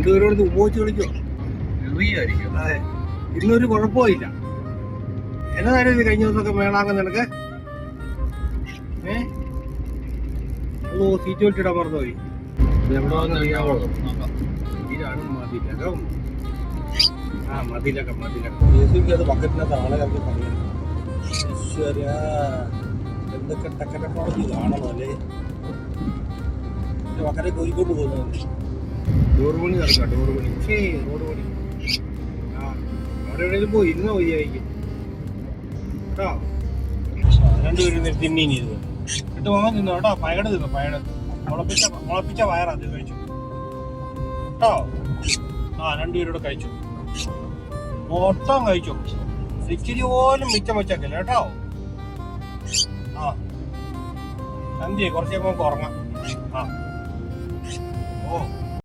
രണ്ടുപേരോട് ഉപയോഗിച്ച് കളിക്കോ? അതെ, ഇന്നൊരു കുഴപ്പമില്ല. എന്നതായാലും ഇത് കഴിഞ്ഞ ദിവസമൊക്കെ മേളാങ്ങ് നിനക്ക് സീറ്റ് വെട്ടിടാൻ മറന്നുപോയി. എവിടെ വന്ന് അറിയാവോ? ഇതാണ് മതിലകം. മതിലകം അത് ബക്കറ്റിനകത്ത് ആളെ ഇറക്കി പറയാം. എന്തൊക്കെ ടെക്നോളജി കാണണോ അല്ലേ? മക്കളെ കോഴിക്കോട്ട് പോകുന്നത് ഡോർ പണി നടക്കാം. റോഡ് പണി അവിടെ എവിടെയും പോയി ഇരുന്ന മതിയായിരിക്കും കേട്ടോ. രണ്ടുപേരും തിന്നീനി ഇത് ഇട്ട് വാങ്ങാൻ തിന്നോ കേട്ടോ. പയട് തിന്നോ, പയട് മുളപ്പിച്ച വയറാ അത് കഴിച്ചു കേട്ടോ. രണ്ടുപേരോട് കഴിച്ചു, മൊത്തം കഴിച്ചു. ഇച്ചിരി പോലും മിച്ചം വെച്ചേക്കില്ല കേട്ടോ. സന്ധ്യ കുറച്ച് കഴിയുമ്പോൾ ഉറങ്ങാം. ഓ